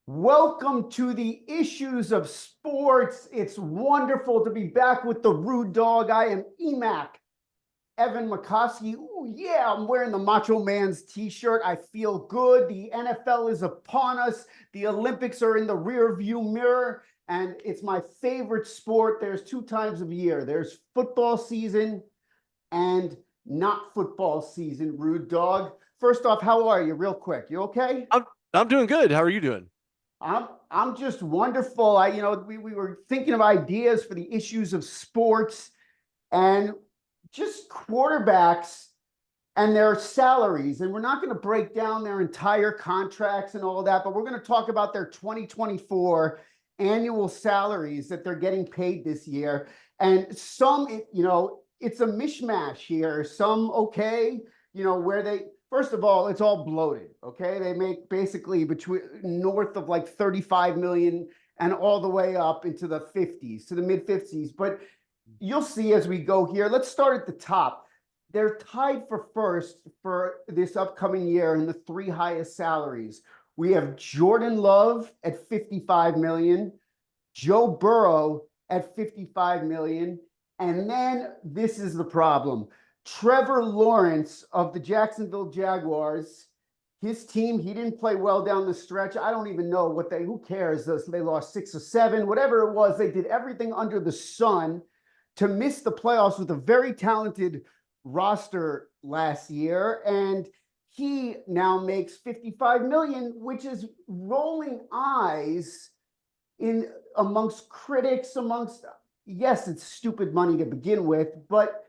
Welcome to the Issues of Sports. It's wonderful to be back with the Rude Dog. I am Emac, Evan McCoskey. Oh, yeah, I'm wearing the Macho Man's t-shirt. I feel good. The NFL is upon us. The Olympics are in the rear view mirror, and it's my favorite sport. There's two times of year. There's football season and not football season, Rude Dog. First off, how are you? Real quick. You okay? I'm doing good. How are you doing? I'm just wonderful. We were thinking of ideas for the issues of sports and just quarterbacks and their salaries. And we're not going to break down their entire contracts and all of that, but we're going to talk about their 2024 annual salaries that they're getting paid this year. And some, it's a mishmash here. Some okay, where they first of all, it's all bloated. Okay. They make basically between north of like 35 million and all the way up into the 50s to the mid 50s. But you'll see as we go here. Let's start at the top. They're tied for first for this upcoming year in the three highest salaries. We have Jordan Love at 55 million, Joe Burrow at 55 million, and then this is the problem. Trevor Lawrence of the Jacksonville Jaguars, his team, he didn't play well down the stretch. I don't even know who cares? They lost 6 or 7, whatever it was. They did everything under the sun to miss the playoffs with a very talented roster last year. And he now makes 55 million, which is rolling eyes in amongst critics, yes, it's stupid money to begin with, but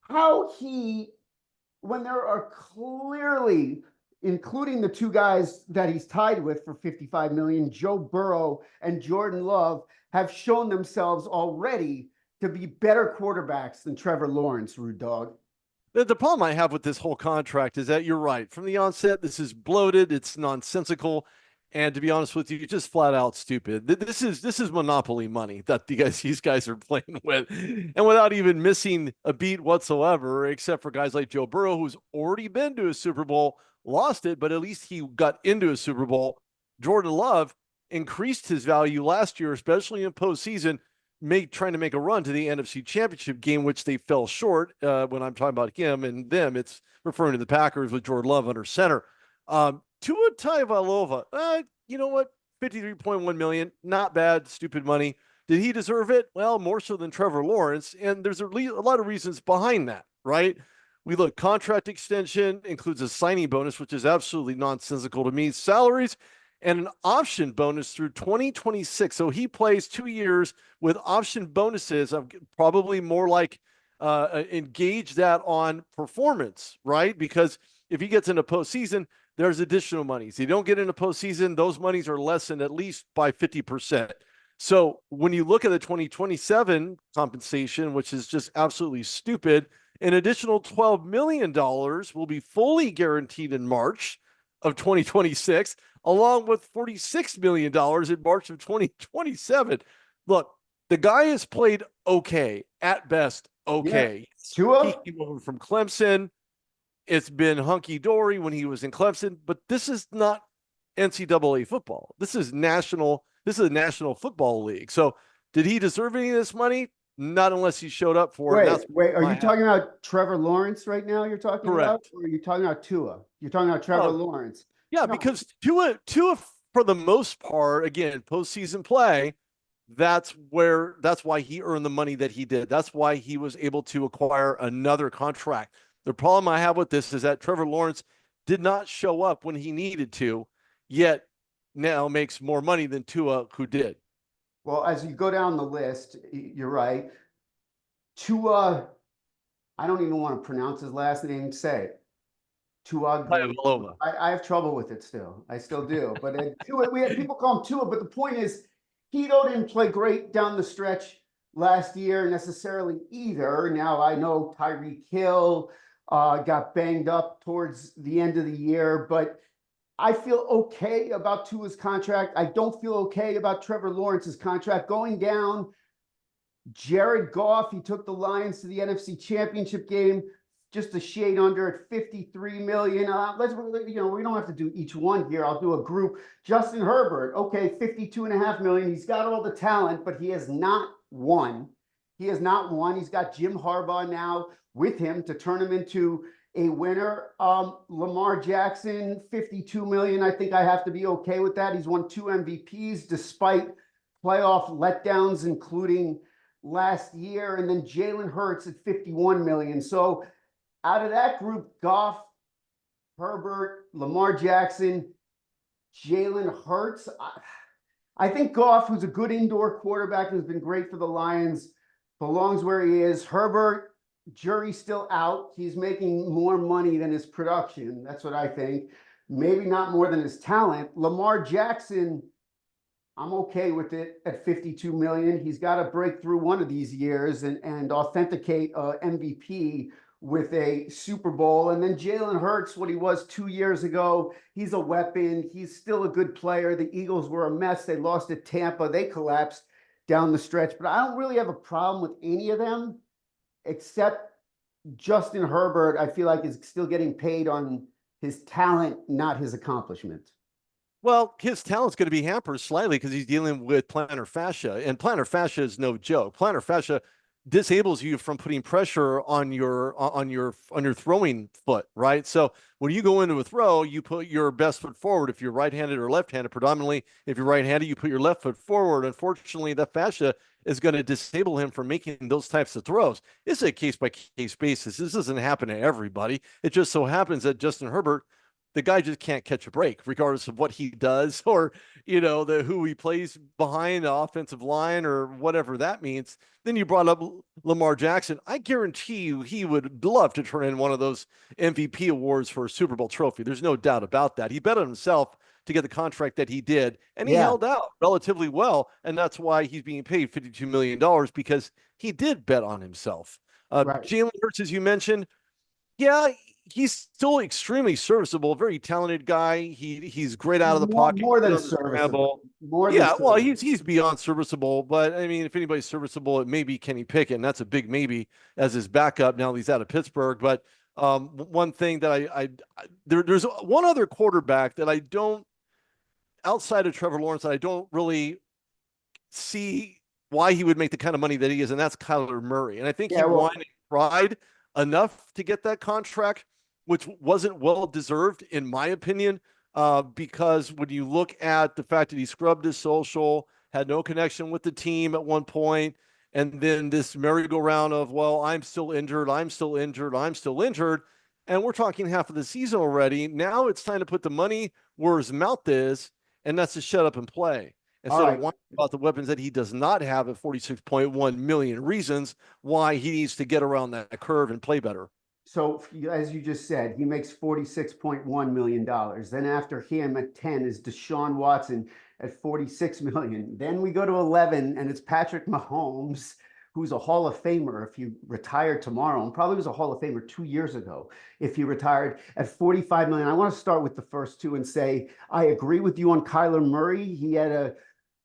when there are clearly, including the two guys that he's tied with for 55 million, Joe Burrow and Jordan Love, have shown themselves already to be better quarterbacks than Trevor Lawrence, Rude Dog. The problem I have with this whole contract is that you're right. From the onset, this is bloated, it's nonsensical, and to be honest with you, it's just flat out stupid. This is monopoly money that these guys are playing with, and without even missing a beat whatsoever, except for guys like Joe Burrow, who's already been to a Super Bowl, lost it, but at least he got into a Super Bowl. Jordan Love increased his value last year, especially in postseason, trying to make a run to the NFC Championship game, which they fell short. When I'm talking about him and them, it's referring to the Packers with Jordan Love under center. Tua Tagovailoa, you know what? 53.1 million, not bad. Stupid money. Did he deserve it? Well, more so than Trevor Lawrence, and there's a lot of reasons behind that, right? We look, contract extension includes a signing bonus, which is absolutely nonsensical to me. Salaries and an option bonus through 2026. So he plays 2 years with option bonuses. I'm probably more like engage that on performance, right? Because if he gets into postseason, there's additional monies. If you don't get into postseason, those monies are lessened at least by 50%. So when you look at the 2027 compensation, which is just absolutely stupid, an additional $12 million will be fully guaranteed in March of 2026, along with $46 million in March of 2027. Look, the guy has played okay, at best, okay. Yeah. He came over from Clemson. It's been hunky-dory when he was in Clemson, but this is not NCAA football. This is a National Football League. So did he deserve any of this money? Not unless he showed up for it. Wait, are you talking about Trevor Lawrence right now you're talking about? Correct. Or are you talking about Tua? You're talking about Trevor Lawrence. Yeah, No, because Tua, for the most part, again, postseason play, that's why he earned the money that he did. That's why he was able to acquire another contract. The problem I have with this is that Trevor Lawrence did not show up when he needed to, yet now makes more money than Tua, who did. well, as you go down the list, you're right. Tua, I don't even want to pronounce his last name. Say it. Tua. I have trouble with it still. I still do. But Tua, people call him Tua. But the point is, Hito didn't play great down the stretch last year necessarily either. Now I know Tyreek Hill got banged up towards the end of the year, but I feel okay about Tua's contract. I don't feel okay about Trevor Lawrence's contract going down. Jared Goff, he took the Lions to the NFC Championship game, just a shade under at 53 million. We don't have to do each one here. I'll do a group. Justin Herbert, okay, 52.5 million. He's got all the talent, but he has not won. He has not won. He's got Jim Harbaugh now with him to turn him into a winner. Lamar Jackson, 52 million. I think I have to be okay with that. He's won 2 MVPs despite playoff letdowns, including last year. And then Jalen Hurts at 51 million. So out of that group, Goff, Herbert, Lamar Jackson, Jalen Hurts. I think Goff, who's a good indoor quarterback and has been great for the Lions, belongs where he is. Herbert, jury's still out. He's making more money than his production. That's what I think. Maybe not more than his talent. Lamar Jackson, I'm okay with it at 52 million. He's got to break through one of these years and authenticate MVP with a Super Bowl. And then Jalen Hurts, what he was 2 years ago, he's a weapon. He's still a good player. The Eagles were a mess. They lost at Tampa. They collapsed down the stretch. But I don't really have a problem with any of them, except Justin Herbert, I feel like is still getting paid on his talent, not his accomplishment. Well, his talent's going to be hampered slightly because he's dealing with plantar fascia, and plantar fascia is no joke. Plantar fascia disables you from putting pressure on your throwing foot, right? So when you go into a throw, you put your best foot forward. If you're right-handed or left-handed, predominantly, if you're right-handed, you put your left foot forward. Unfortunately, the fascia is going to disable him from making those types of throws. It's a case-by-case basis. This doesn't happen to everybody. It just so happens that Justin Herbert, the guy just can't catch a break, regardless of what he does or, who he plays behind the offensive line or whatever that means. Then you brought up Lamar Jackson. I guarantee you he would love to turn in one of those MVP awards for a Super Bowl trophy. There's no doubt about that. He bet on himself to get the contract that he did, and he held out relatively well, and that's why he's being paid $52 million, because he did bet on himself. Right. Jalen Hurts, as you mentioned, yeah, he's still extremely serviceable, very talented guy. He's great out of the pocket. More than serviceable. Well, he's beyond serviceable. But I mean, if anybody's serviceable, it may be Kenny Pickett, and that's a big maybe as his backup. Now he's out of Pittsburgh. But one thing that there's one other quarterback that I don't, outside of Trevor Lawrence, that I don't really see why he would make the kind of money that he is, and that's Kyler Murray. And I think he whined and cried enough to get that contract, which wasn't well deserved, in my opinion, because when you look at the fact that he scrubbed his social, had no connection with the team at one point, and then this merry-go-round of, well, I'm still injured, I'm still injured, I'm still injured, and we're talking half of the season already. Now it's time to put the money where his mouth is, and that's to shut up and play. Instead of whining about the weapons that he does not have at 46.1 million reasons why he needs to get around that curve and play better. So as you just said, he makes $46.1 million. Then after him at 10 is Deshaun Watson at 46 million. Then we go to 11 and it's Patrick Mahomes, who's a Hall of Famer if he retired tomorrow, and probably was a Hall of Famer 2 years ago if he retired, at 45 million. I want to start with the first two and say, I agree with you on Kyler Murray. He had a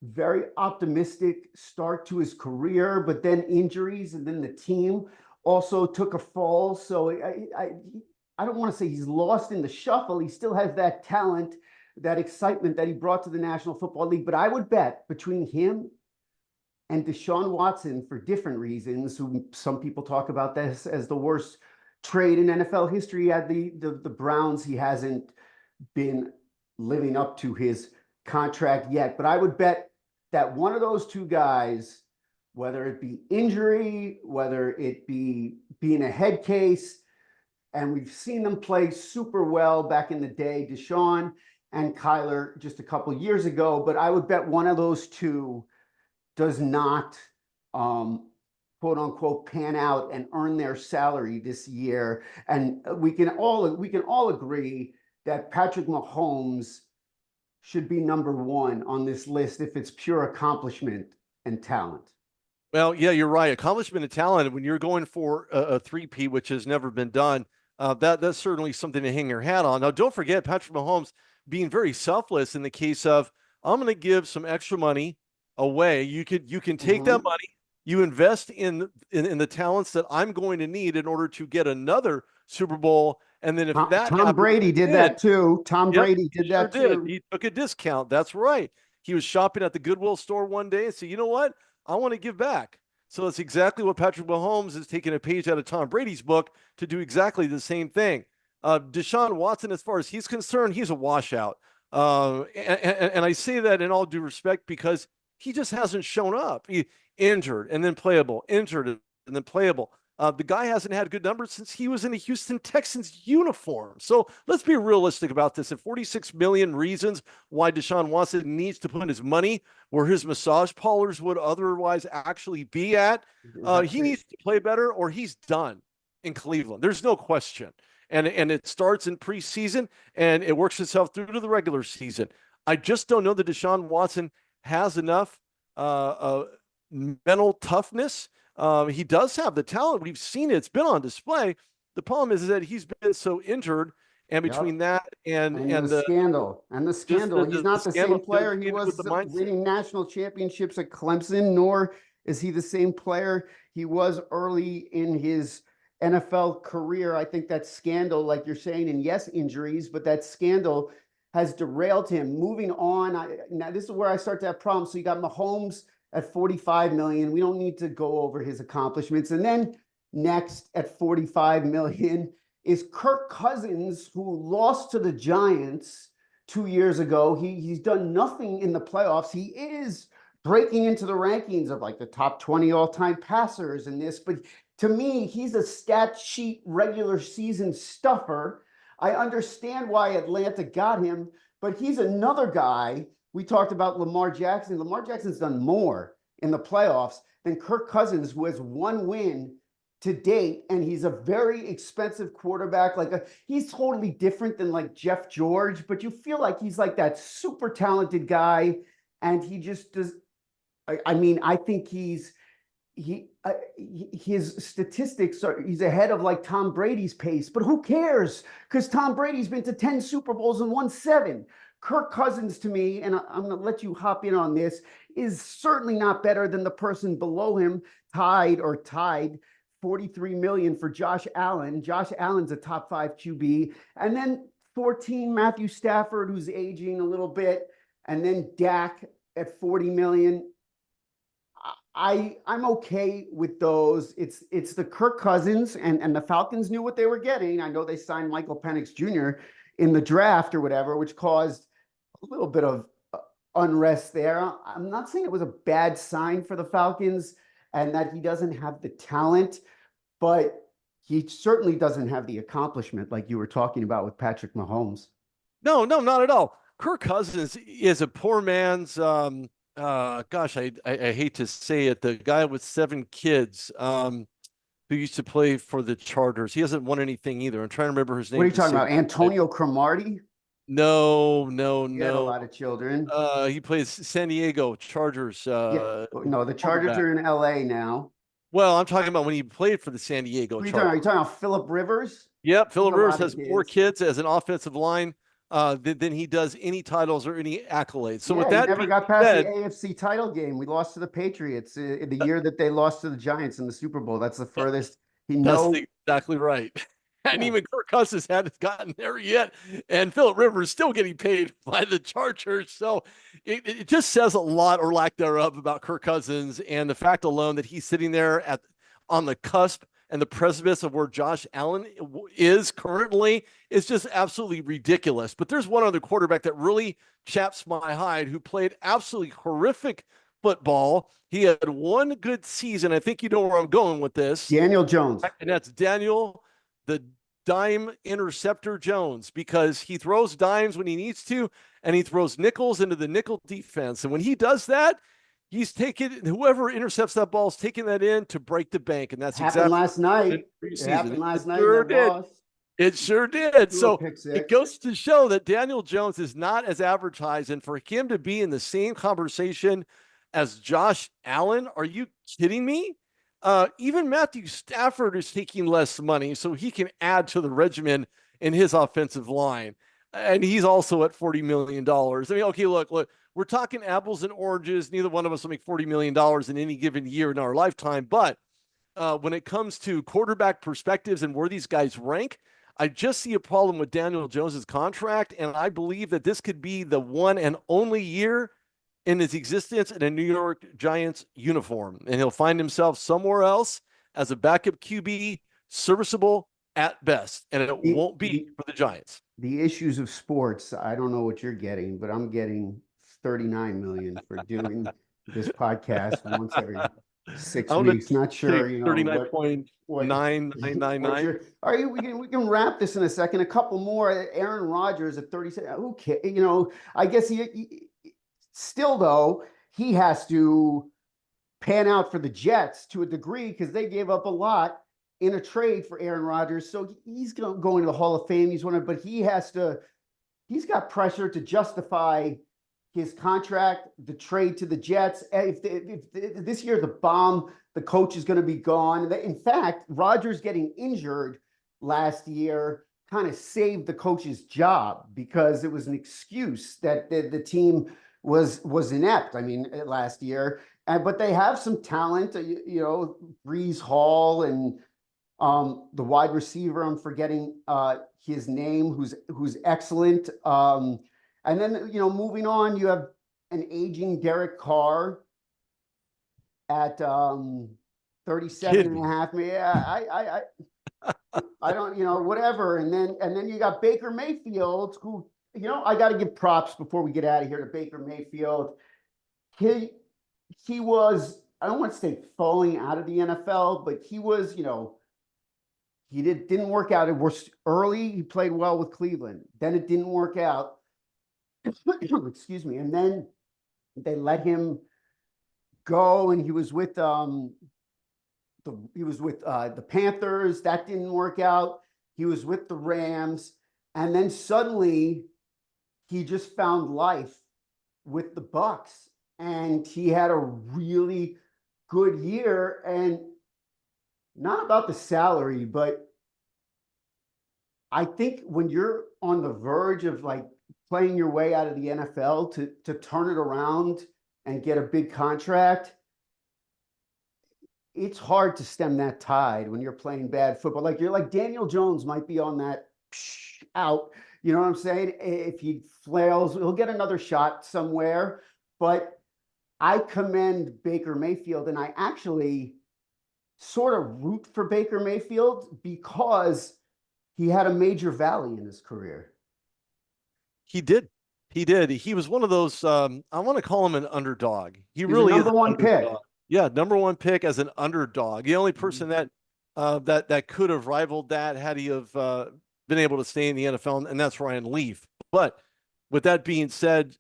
very optimistic start to his career, but then injuries, and then the team also took a fall. So I don't want to say he's lost in the shuffle. He still has that talent, that excitement that he brought to the National Football League. But I would bet between him and Deshaun Watson, for different reasons, who some people talk about this as the worst trade in NFL history, at the Browns, he hasn't been living up to his contract yet. But I would bet that one of those two guys, whether it be injury, whether it be being a head case, and we've seen them play super well back in the day, Deshaun and Kyler just a couple of years ago, but I would bet one of those two does not, quote unquote, pan out and earn their salary this year. And we can all agree that Patrick Mahomes should be number one on this list if it's pure accomplishment and talent. Well, yeah, you're right. Accomplishment and talent, when you're going for a three-peat, which has never been done, that's certainly something to hang your hat on. Now, don't forget Patrick Mahomes being very selfless in the case of, I'm going to give some extra money away. You can take that money, you invest in the talents that I'm going to need in order to get another Super Bowl. And then if that Tom happens Brady did again, that too. Tom yep, Brady he did sure that did. too. He took a discount. That's right. He was shopping at the Goodwill store one day and said, you know what? I want to give back. So it's exactly what Patrick Mahomes is taking a page out of Tom Brady's book to do exactly the same thing. Deshaun Watson, as far as he's concerned, he's a washout. And I say that in all due respect because he just hasn't shown up. He injured and then playable, injured and then playable. The guy hasn't had good numbers since he was in a Houston Texans uniform. So let's be realistic about this. And 46 million reasons why Deshaun Watson needs to put his money where his massage parlors would otherwise actually be at. He needs to play better or he's done in Cleveland. There's no question. And it starts in preseason and it works itself through to the regular season. I just don't know that Deshaun Watson has enough mental toughness. He does have the talent. We've seen it. It's been on display. The problem is that he's been so injured, and between that and the scandal just he's not the same scandal player he with was the mindset. winning national championships at Clemson, nor is he the same player he was early in his NFL career. I think that scandal, like you're saying, and yes, injuries, but that scandal has derailed him. Moving on, now this is where I start to have problems. So you got Mahomes at 45 million. We don't need to go over his accomplishments. And then next at 45 million is Kirk Cousins, who lost to the Giants 2 years ago. He's done nothing in the playoffs. He is breaking into the rankings of like the top 20 all-time passers in this, but to me, he's a stat sheet regular season stuffer. I understand why Atlanta got him, but he's another guy. We talked about Lamar Jackson. Lamar Jackson's done more in the playoffs than Kirk Cousins, who has one win to date, and he's a very expensive quarterback. He's totally different than like Jeff George, but you feel like he's like that super talented guy, and he just does. I mean, I think his statistics are, he's ahead of like Tom Brady's pace, but who cares? Because Tom Brady's been to 10 Super Bowls and won 7. Kirk Cousins, to me, and I'm going to let you hop in on this, is certainly not better than the person below him, tied 43 million for Josh Allen. Josh Allen's a top 5 QB. And then 14, Matthew Stafford, who's aging a little bit. And then Dak at 40 million. I'm okay with those. It's the Kirk Cousins, and the Falcons knew what they were getting. I know they signed Michael Penix Jr. in the draft or whatever, which caused a little bit of unrest there. I'm not saying it was a bad sign for the Falcons and that he doesn't have the talent, but he certainly doesn't have the accomplishment like you were talking about with Patrick Mahomes. No, not at all. Kirk Cousins is a poor man's gosh, I hate to say it, the guy with 7 kids who used to play for the Chargers. He hasn't won anything either. I'm trying to remember his name. What are you talking about? Antonio Cromartie? No. He had a lot of children. He plays San Diego Chargers. Yeah. No, the Chargers are in LA now. Well, I'm talking about when he played for the San Diego Chargers. Are you talking about Phillip Rivers? Yep, Phillip Rivers has more kids as an offensive line than he does any titles or any accolades. So with that, he never got past the AFC title game. We lost to the Patriots in the year that they lost to the Giants in the Super Bowl. That's the furthest he knows. That's exactly right. And even Kirk Cousins hadn't gotten there yet. And Phillip Rivers is still getting paid by the Chargers. So it just says a lot or lack thereof about Kirk Cousins, and the fact alone that he's sitting there on the cusp and the precipice of where Josh Allen is currently is just absolutely ridiculous. But there's one other quarterback that really chaps my hide who played absolutely horrific football. He had one good season. I think you know where I'm going with this. Daniel Jones. And that's Daniel the Dime Interceptor Jones, because he throws dimes when he needs to, and he throws nickels into the nickel defense. And when he does that, he's taking, whoever intercepts that ball is taking that in to break the bank. And that's happened last night. It happened last night. Sure did. It sure did. So it goes to show that Daniel Jones is not as advertised. And for him to be in the same conversation as Josh Allen, are you kidding me? Even Matthew Stafford is taking less money, so he can add to the regimen in his offensive line. And he's also at $40 million. I mean, okay, look, we're talking apples and oranges. Neither one of us will make $40 million in any given year in our lifetime, but when it comes to quarterback perspectives and where these guys rank, I just see a problem with Daniel Jones's contract, and I believe that this could be the one and only year in his existence in a New York Giants uniform, and he'll find himself somewhere else as a backup QB, serviceable at best, and it The, won't be the, for the Giants. the issues of sports, I don't know what you're getting, but I'm getting 39 million for doing this podcast once every six I'm going weeks. to Not take sure, what 39.999. are you, we can wrap this in a second. A couple more. Aaron Rodgers at 37. Who cares? I guess he still though, he has to pan out for the Jets to a degree because they gave up a lot in a trade for Aaron Rodgers. So he's going to the Hall of Fame. But he's got pressure to justify his contract, the trade to the Jets. If this year the bomb, the coach is going to be gone. In fact, Rodgers getting injured last year kind of saved the coach's job because it was an excuse that the team was inept. I mean, last year, but they have some talent. Brees Hall and the wide receiver. I'm forgetting his name, who's excellent. And then, moving on, you have an aging Derek Carr at 37 and a half. Yeah, I don't, whatever. And then you got Baker Mayfield, who, I got to give props before we get out of here to Baker Mayfield. He was, I don't want to say falling out of the NFL, but he was, he didn't work out. It was early. He played well with Cleveland. Then it didn't work out. Excuse me. And then they let him go, and he was with the Panthers. That didn't work out. He was with the Rams, and then suddenly he just found life with the Bucks, and he had a really good year. And not about the salary, but I think when you're on the verge of like playing your way out of the NFL to turn it around and get a big contract, it's hard to stem that tide when you're playing bad football. Like Daniel Jones might be on that out. You know what I'm saying? If he flails, he'll get another shot somewhere. But I commend Baker Mayfield, and I actually sort of root for Baker Mayfield because he had a major valley in his career. He did. He did. He was one of those, I want to call him an underdog. He He's really a is number an one pick. underdog. Yeah, number one pick as an underdog. The only person that could have rivaled that had he have been able to stay in the NFL, and that's Ryan Leaf. But with that being said,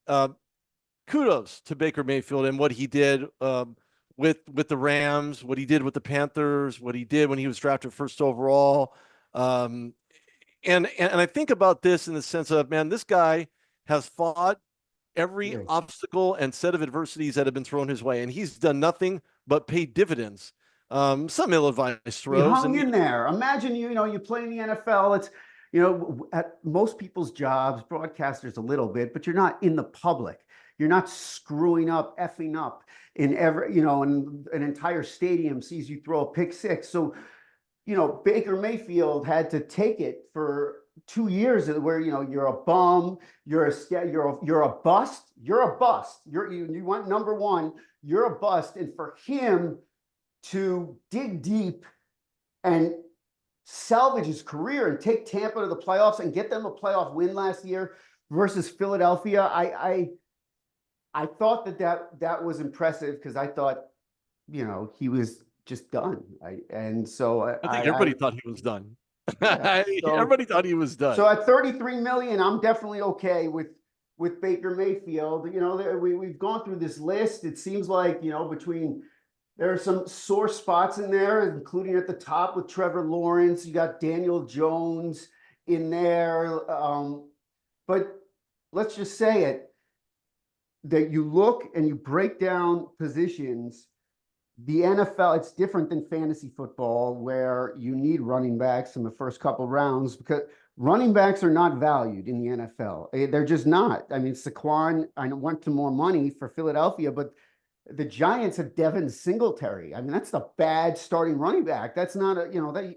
kudos to Baker Mayfield and what he did with the Rams, what he did with the Panthers, what he did when he was drafted first overall. And I think about this in the sense of, man, this guy has fought every obstacle and set of adversities that have been thrown his way, and he's done nothing but pay dividends. Some ill-advised throws. He hung in there. Imagine you play in the NFL. It's at most people's jobs, broadcasters a little bit, but you're not in the public. You're not screwing up, effing up in and an entire stadium sees you throw a pick six. So Baker Mayfield had to take it for 2 years where you're a bum, you're a bust, you went number one, you're a bust, and for him to dig deep and salvage his career and take Tampa to the playoffs and get them a playoff win last year versus Philadelphia, I thought that was impressive because I thought he was just done. I think everybody thought he was done. Yeah, everybody thought he was done. So at 33 million, I'm definitely okay with Baker Mayfield. We've gone through this list. It seems like there are some sore spots in there, including at the top with Trevor Lawrence. You got Daniel Jones in there, but let's just say it that you look and you break down positions. The NFL, it's different than fantasy football where you need running backs in the first couple rounds because running backs are not valued in the NFL. They're just not. I mean, Saquon, I went to more money for Philadelphia, but The Giants have Devin Singletary. I mean, that's the bad starting running back. That's not a,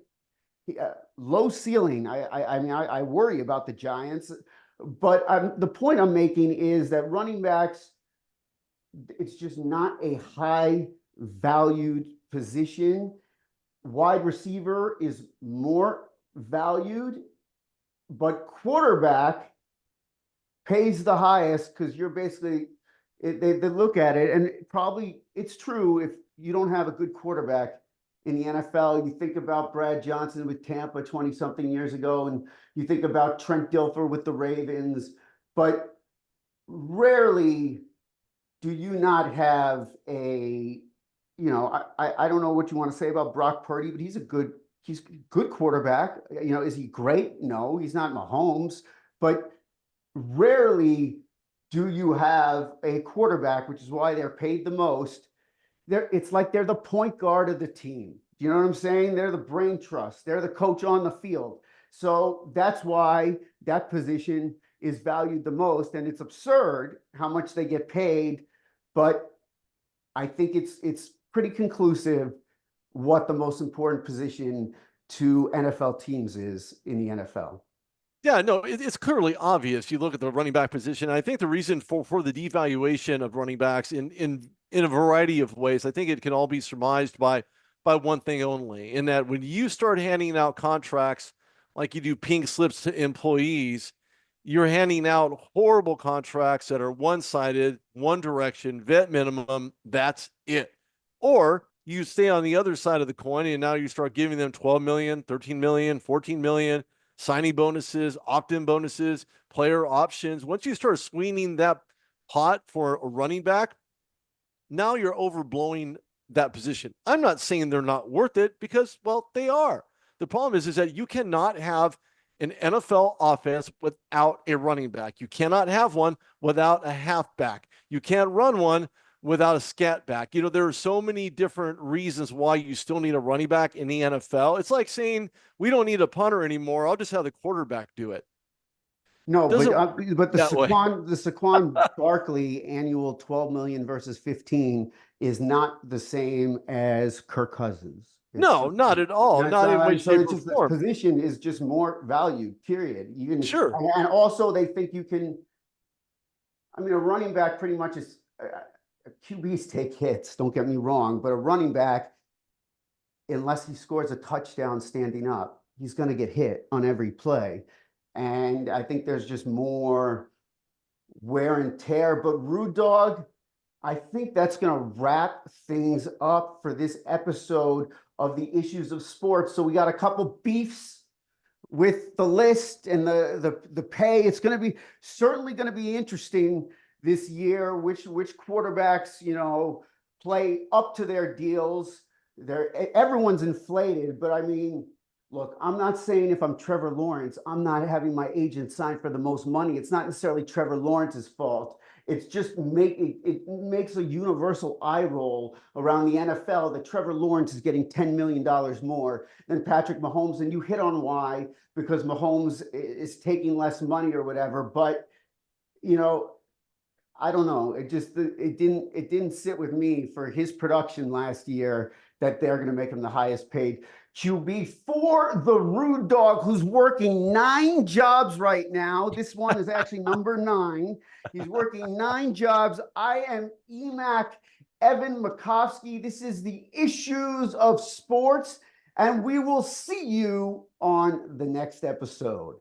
low ceiling. I worry about the Giants, but the point I'm making is that running backs, it's just not a high valued position. Wide receiver is more valued, but quarterback pays the highest because you're basically they look at it and probably it's true if you don't have a good quarterback in the NFL. You think about Brad Johnson with Tampa 20 something years ago, and you think about Trent Dilfer with the Ravens, but rarely do you not have a, I don't know what you want to say about Brock Purdy, but he's a good quarterback. Is he great? No, he's not Mahomes, but rarely do you have a quarterback, which is why they're paid the most. It's like they're the point guard of the team. Do you know what I'm saying? They're the brain trust. They're the coach on the field. So that's why that position is valued the most. And it's absurd how much they get paid. But I think it's pretty conclusive what the most important position to NFL teams is in the NFL. Yeah, no, it's clearly obvious. You look at the running back position. I think the reason for the devaluation of running backs in a variety of ways, I think it can all be surmised by one thing only, in that when you start handing out contracts like you do pink slips to employees, you're handing out horrible contracts that are one-sided, one direction, vet minimum, that's it. Or you stay on the other side of the coin and now you start giving them 12 million, 13 million, 14 million, signing bonuses, opt-in bonuses, player options. Once you start swinging that pot for a running back, now you're overblowing that position. I'm not saying they're not worth it because, well, they are. The problem is that you cannot have an NFL offense without a running back. You cannot have one without a halfback. You can't run one without a scat back. There are so many different reasons why you still need a running back in the NFL. It's like saying we don't need a punter anymore. I'll just have the quarterback do it. No, Doesn't but that way. The Saquon Barkley annual 12 million versus 15 is not the same as Kirk Cousins. No, not at all. It's Not in way, not, so shape, it's or just this form. position is just more valued, period. Sure. And also they think you can, I mean, a running back pretty much is QBs take hits, don't get me wrong, but a running back, unless he scores a touchdown standing up, he's going to get hit on every play. And I think there's just more wear and tear. But Rude Dog, I think that's going to wrap things up for this episode of the Issues of Sports. So we got a couple beefs with the list and the pay. It's going to be certainly going to be interesting this year, which quarterbacks, play up to their deals. Everyone's inflated, but I mean, look, I'm not saying if I'm Trevor Lawrence, I'm not having my agent sign for the most money. It's not necessarily Trevor Lawrence's fault. It's just it makes a universal eye roll around the NFL that Trevor Lawrence is getting $10 million more than Patrick Mahomes. And you hit on why, because Mahomes is taking less money or whatever. But, I don't know. It didn't sit with me for his production last year that they're going to make him the highest paid QB for the Rude Dog, who's working 9 jobs right now. This one is actually number 9. He's working 9 jobs. I am EMAC Evan Makovsky. This is the Issues of Sports, and we will see you on the next episode.